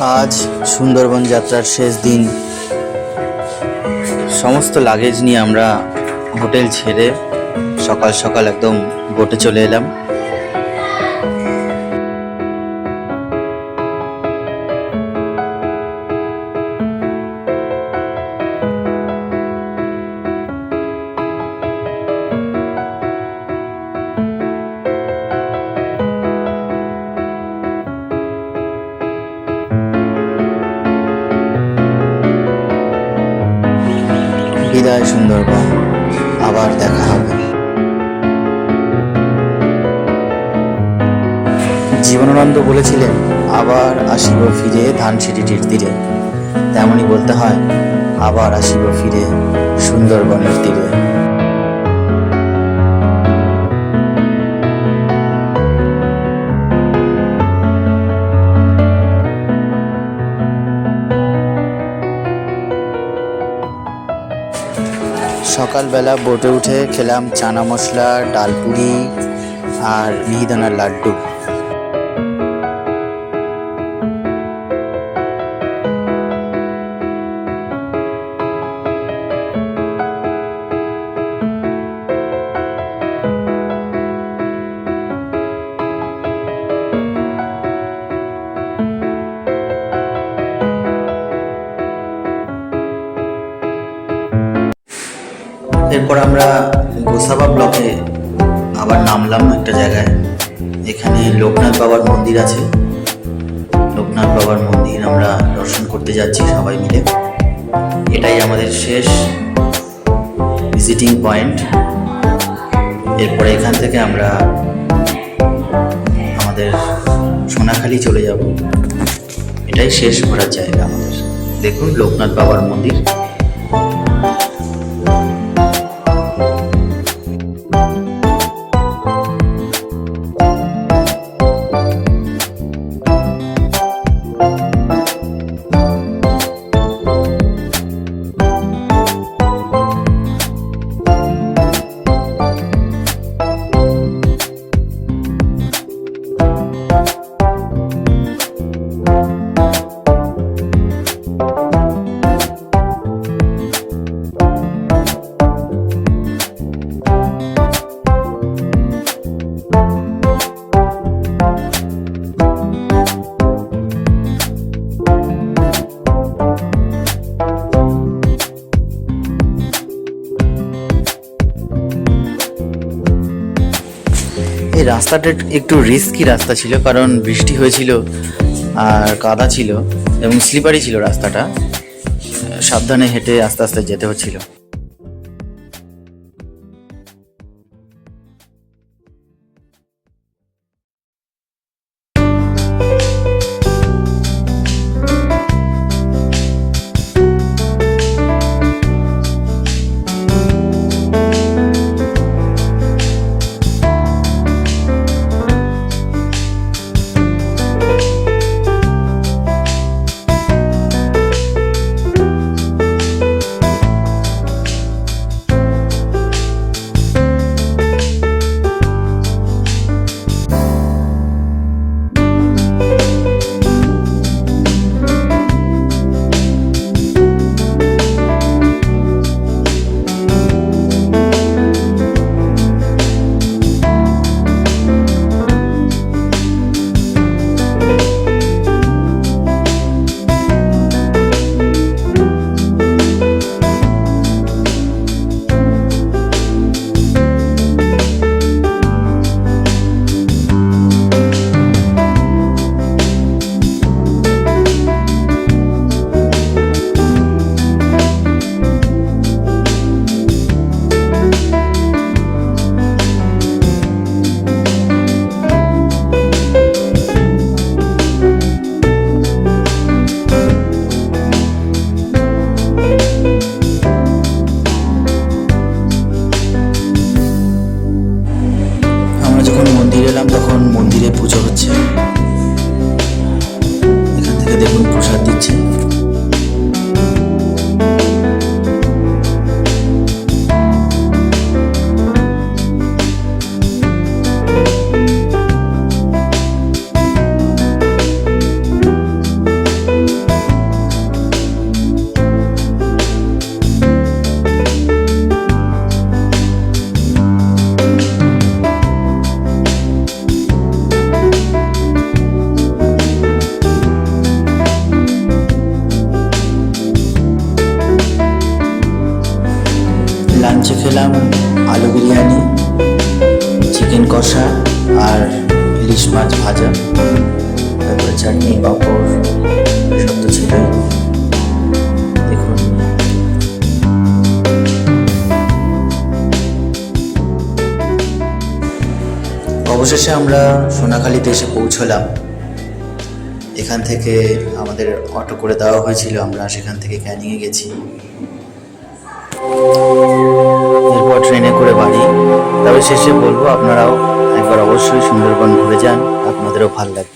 আজ সুন্দরবন যাত্রার শেষ দিন। সমস্ত লাগেজ নিয়ে আমরা হোটেল ছেড়ে সকাল সকাল একদম বোটে চলে এলাম। বিদায় সুন্দরবন, আবার দেখা হবে। জীবনানন্দ বলেছিলেন, আবার আসিব ফিরে ধানসিঁড়িটির তীরে। তেমনই বলতে হয়, আবার আসিব ফিরে সুন্দরবনের তীরে। সকালবেলা বোটে উঠে খেলাম চানা মশলা, ডালপুরি আর মিহিদানার লাড্ডু। এরপর আমরা গোসাবা ব্লকে আবার নামলাম একটা জায়গায়। এখানে লোকনাথ বাবার মন্দির আছে। লোকনাথ বাবার মন্দির আমরা দর্শন করতে যাচ্ছি সবাই মিলে। এটাই আমাদের শেষ ভিজিটিং পয়েন্ট। এরপরে এখান থেকে আমরা আমাদের সোনাখালি চলে যাব। এটাই শেষ ঘোরার জায়গা আমাদের। দেখুন লোকনাথ বাবার মন্দির। এই রাস্তাটা একটু রিস্কি রাস্তা ছিল, কারণ বৃষ্টি হয়েছিল আর কাদা ছিল এবং স্লিপারি ছিল রাস্তাটা। সাবধানে হেঁটে আস্তে আস্তে যেতে হচ্ছিল। খেলাম আলু বিরিয়ানি, চিকেন কষা আর ইলিশ মাছ ভাজা, তারপরে চাটনি, পাঁপড়, সব তো ছিলই। দেখুন, অবশেষে আমরা সোনাখালীতে এসে পৌঁছলাম। এখান থেকে আমাদের অটো করে দেওয়া হয়েছিল, আমরা সেখান থেকে ক্যানিংয়ে গেছি, এরপর ট্রেনে করে বাড়ি। তবে শেষে বলবো আপনারাও একবার অবশ্যই সুন্দরবন ঘুরে যান, আপনাদেরও ভালো লাগবে।